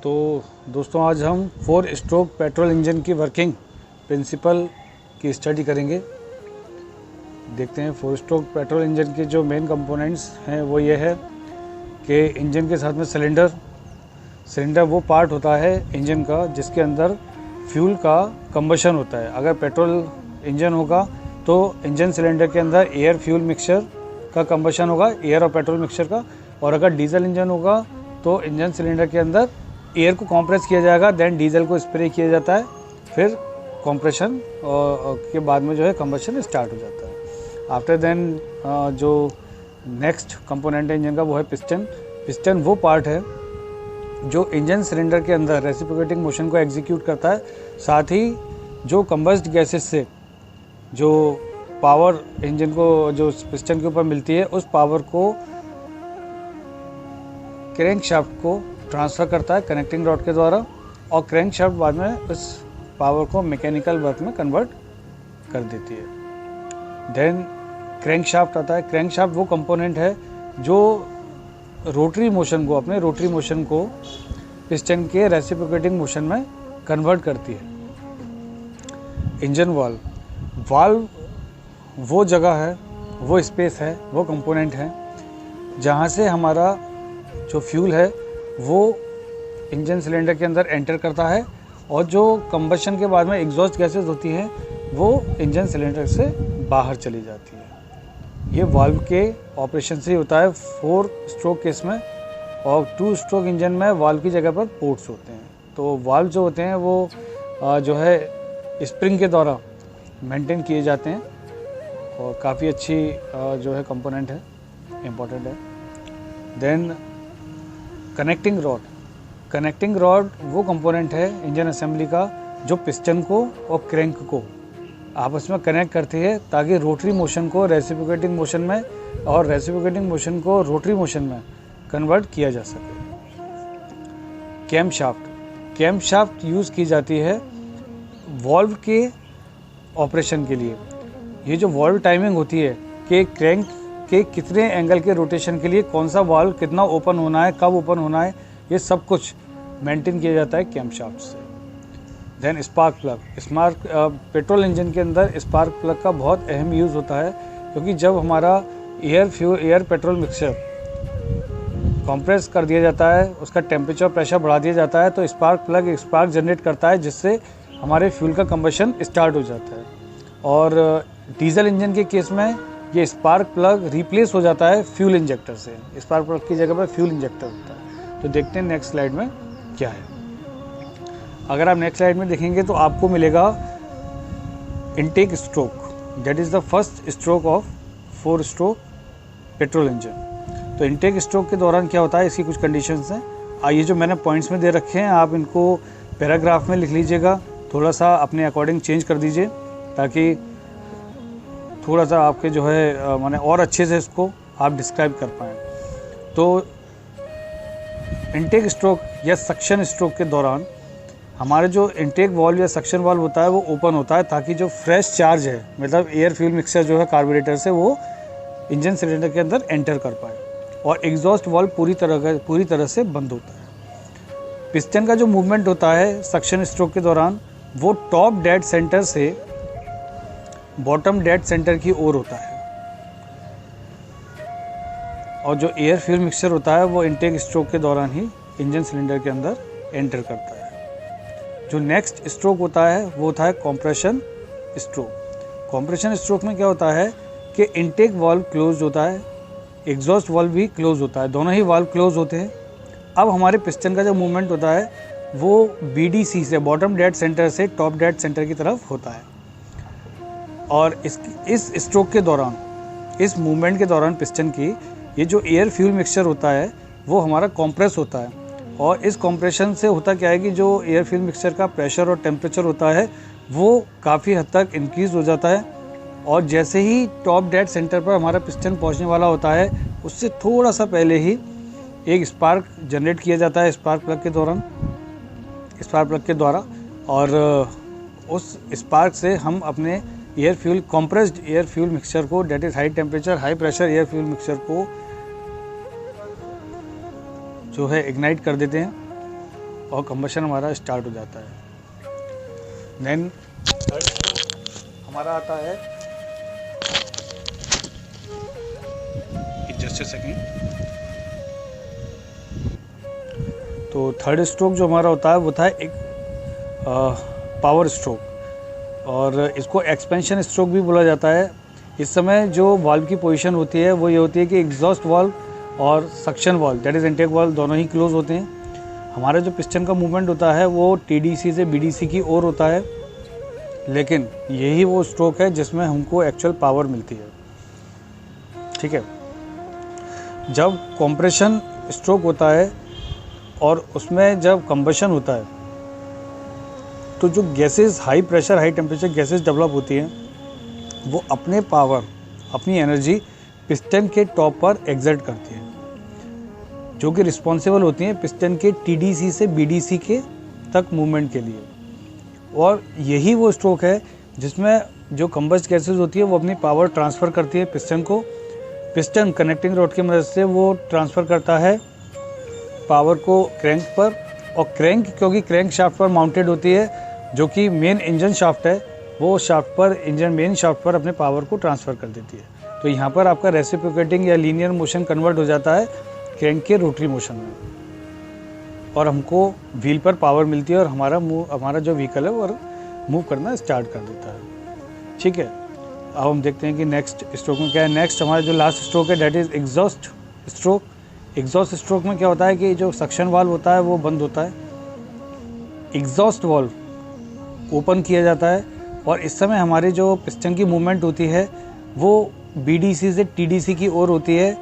तो दोस्तों आज हम 4 स्ट्रोक पेट्रोल इंजन की वर्किंग प्रिंसिपल की स्टडी करेंगे। देखते हैं 4 स्ट्रोक पेट्रोल इंजन के जो मेन कंपोनेंट्स हैं वो ये है कि इंजन के साथ में सिलेंडर वो पार्ट होता है इंजन का जिसके अंदर फ्यूल का कंबशन होता है। अगर पेट्रोल इंजन होगा तो इंजन सिलेंडर के अंदर एयर फ्यूल मिक्सचर का कंबशन होगा, एयर और पेट्रोल मिक्सचर का। और अगर डीजल इंजन होगा तो इंजन सिलेंडर के अंदर एयर को कंप्रेस किया जाएगा, देन डीजल को स्प्रे किया जाता है, फिर कंप्रेशन के बाद में जो है कंबशन स्टार्ट हो जाता है। आफ्टर देन जो नेक्स्ट कंपोनेंट है इंजन का वो है पिस्टन वो पार्ट है जो इंजन सिलेंडर के अंदर रेसिप्रोकेटिंग मोशन को एग्जीक्यूट करता है। साथ ही जो कंबस्ट गैसेस से जो पावर इंजन को जो पिस्टन के ऊपर मिलती है उस पावर को क्रैंक शाफ्ट को ट्रांसफ़र करता है कनेक्टिंग रॉड के द्वारा, और क्रैंक शाफ्ट बाद में उस पावर को मैकेनिकल वर्क में कन्वर्ट कर देती है। देन क्रैंक शाफ्ट आता है। क्रैंक शाफ्ट वो कंपोनेंट है जो रोटरी मोशन को पिस्टन के रेसिप्रोकेटिंग मोशन में कन्वर्ट करती है। इंजन वाल्व वो जगह है, वो स्पेस है, वो कंपोनेंट है जहाँ से हमारा जो फ्यूल है वो इंजन सिलेंडर के अंदर एंटर करता है, और जो कंबशन के बाद में एग्जॉस्ट गैसेस होती हैं वो इंजन सिलेंडर से बाहर चली जाती है। ये वाल्व के ऑपरेशन से ही होता है 4 स्ट्रोक केस में, और 2 स्ट्रोक इंजन में वाल्व की जगह पर पोर्ट्स होते हैं। तो वाल्व जो होते हैं वो जो है स्प्रिंग के द्वारा मेंटेन किए जाते हैं, और काफ़ी अच्छी जो है कंपोनेंट है, इम्पोर्टेंट है। देन कनेक्टिंग रॉड वो कंपोनेंट है इंजन असेंबली का जो पिस्टन को और क्रैंक को आपस में कनेक्ट करती है ताकि रोटरी मोशन को रेसिप्रोकेटिंग मोशन में और रेसिप्रोकेटिंग मोशन को रोटरी मोशन में कन्वर्ट किया जा सके। कैम शाफ्ट यूज़ की जाती है वॉल्व के ऑपरेशन के लिए। ये जो वॉल्व टाइमिंग होती है कि क्रैंक के कितने एंगल के रोटेशन के लिए कौन सा वाल्व कितना ओपन होना है, कब ओपन होना है, ये सब कुछ मेंटेन किया जाता है कैम शाफ्ट से। Then spark plug. Petrol engine के अंदर स्पार्क प्लग का बहुत अहम यूज़ होता है, क्योंकि जब हमारा एयर पेट्रोल मिक्सचर कंप्रेस कर दिया जाता है, उसका टेम्परेचर प्रेशर बढ़ा दिया जाता है, तो स्पार्क प्लग एक स्पार्क जनरेट करता है जिससे हमारे फ्यूल का कंबशन स्टार्ट हो जाता है। और डीजल इंजन के केस में ये स्पार्क प्लग रिप्लेस हो जाता है फ्यूल इंजेक्टर से। स्पार्क प्लग की जगह पर फ्यूल इंजेक्टर होता है। तो देखते हैं नेक्स्ट स्लाइड में क्या है। अगर आप नेक्स्ट स्लाइड में देखेंगे तो आपको मिलेगा intake stroke, that is the first stroke of 4 stroke petrol engine. तो इनटेक स्ट्रोक के दौरान क्या होता है, इसकी कुछ कंडीशंस हैं। ये जो मैंने पॉइंट्स में दे रखे हैं आप इनको पैराग्राफ में लिख लीजिएगा, थोड़ा सा अपने अकॉर्डिंग चेंज कर दीजिए ताकि थोड़ा सा आपके जो है माने और अच्छे से इसको आप डिस्क्राइब कर पाएँ। तो इनटेक स्ट्रोक या सक्शन स्ट्रोक के दौरान हमारे जो इनटेक वाल्व या सक्शन वाल्व होता है वो ओपन होता है ताकि जो फ्रेश चार्ज है, मतलब एयर फ्यूल मिक्सचर जो है कार्बोरेटर से, वो इंजन सिलेंडर के अंदर एंटर कर पाए, और एग्जॉस्ट वाल्व पूरी तरह से बंद होता है। पिस्टन का जो मूवमेंट होता है सक्शन स्ट्रोक के दौरान वो टॉप डेड सेंटर से बॉटम डेड सेंटर की ओर होता है, और जो एयर फ्यूल मिक्सचर होता है वो इनटेक स्ट्रोक के दौरान ही इंजन सिलेंडर के अंदर एंटर करता है। जो नेक्स्ट स्ट्रोक होता है वो होता है कॉम्प्रेशन स्ट्रोक में क्या होता है कि इनटेक वाल्व क्लोज होता है, एग्जॉस्ट वाल्व भी क्लोज होता है, दोनों ही वाल्व क्लोज होते हैं। अब हमारे पिस्टन का जो मूवमेंट होता है वो BDC से, बॉटम डेड सेंटर से टॉप डेड सेंटर की तरफ होता है, और इस स्ट्रोक के दौरान, इस मूवमेंट के दौरान पिस्टन की ये जो एयर फ्यूल मिक्सचर होता है वो हमारा कॉम्प्रेस होता है, और इस कॉम्प्रेशन से होता क्या है कि जो एयर फ्यूल मिक्सचर का प्रेशर और टेम्परेचर होता है वो काफ़ी हद तक इंक्रीज़ हो जाता है, और जैसे ही टॉप डेड सेंटर पर हमारा पिस्टन पहुंचने वाला होता है उससे थोड़ा सा पहले ही एक स्पार्क जनरेट किया जाता है स्पार्क प्लग के द्वारा, और उस स्पार्क से हम अपने कंप्रेस्ड एयर फ्यूल मिक्सचर को, that is high temperature high pressure air fuel mixture को जो है इग्नाइट कर देते हैं, और कंबशन हमारा स्टार्ट हो जाता है। देन हमारा आता है, जस्ट अ सेकेंड, तो थर्ड स्ट्रोक जो हमारा होता है वो था एक पावर स्ट्रोक, और इसको एक्सपेंशन स्ट्रोक भी बोला जाता है। इस समय जो वाल्व की पोजीशन होती है वो ये होती है कि एग्जॉस्ट वाल्व और suction valve that is intake valve दोनों ही क्लोज होते हैं। हमारा जो पिस्टन का मूवमेंट होता है वो टीडीसी से बीडीसी की ओर होता है, लेकिन यही वो स्ट्रोक है जिसमें हमको एक्चुअल पावर मिलती है। ठीक है, जब कंप्रेशन स्ट्रोक होता है और उसमें जब कंबशन होता है तो जो gases high pressure high temperature gases develop होती हैं वो अपने पावर अपनी एनर्जी पिस्टन के टॉप पर एग्जर्ट करती हैं, जो कि रिस्पॉन्सिबल होती हैं पिस्टन के टीडीसी से बीडीसी के तक मूवमेंट के लिए। और यही वो स्ट्रोक है जिसमें जो कंबस्ट गैसेस होती है वो अपनी पावर ट्रांसफ़र करती है पिस्टन को। पिस्टन कनेक्टिंग रॉड की मदद से वो ट्रांसफ़र करता है पावर को क्रैंक पर, और क्रैंक क्योंकि क्रैंक शाफ्ट पर माउंटेड होती है जो कि मेन इंजन शाफ्ट है, वो शाफ्ट पर इंजन मेन शाफ्ट पर अपने पावर को ट्रांसफ़र कर देती है। तो यहाँ पर आपका रेसिप्रोकेटिंग या लीनियर मोशन कन्वर्ट हो जाता है क्रैंक के रोटरी मोशन में, और हमको व्हील पर पावर मिलती है और हमारा जो व्हीकल है वो मूव करना स्टार्ट कर देता है। ठीक है, अब हम देखते हैं कि नेक्स्ट स्ट्रोक में क्या है। नेक्स्ट हमारा जो लास्ट स्ट्रोक है that is exhaust stroke. Exhaust stroke में क्या होता है कि जो सक्शन वाल्व होता है वो बंद होता है, एग्जॉस्ट वाल्व ओपन किया जाता है, और इस समय हमारी जो पिस्टन की मूवमेंट होती है वो बीडीसी से टीडीसी की ओर होती है,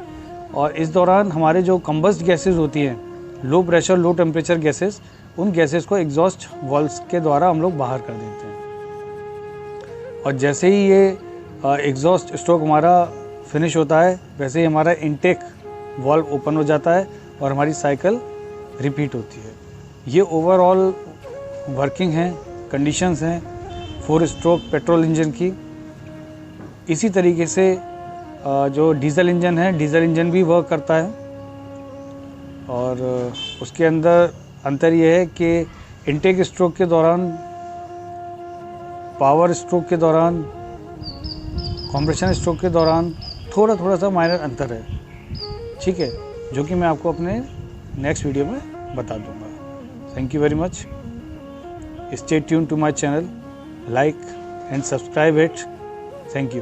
और इस दौरान हमारे जो कंबस्ट गैसेस होती हैं low pressure low temperature gases, उन गैसेस को एग्जॉस्ट वाल्व्स के द्वारा हम लोग बाहर कर देते हैं। और जैसे ही ये एग्जॉस्ट स्ट्रोक हमारा फिनिश होता है वैसे ही हमारा इनटेक वाल्व ओपन हो जाता है और हमारी साइकिल रिपीट होती है। ये ओवरऑल वर्किंग है, कंडीशंस हैं 4 स्ट्रोक पेट्रोल इंजन की। इसी तरीके से जो डीजल इंजन है, डीजल इंजन भी वर्क करता है, और उसके अंदर अंतर ये है कि इनटेक स्ट्रोक के दौरान, पावर स्ट्रोक के दौरान, कंप्रेशन स्ट्रोक के दौरान थोड़ा सा माइनर अंतर है। ठीक है, जो कि मैं आपको अपने नेक्स्ट वीडियो में बता दूंगा। Thank you very much. Stay tune to my channel, like and subscribe it. Thank you.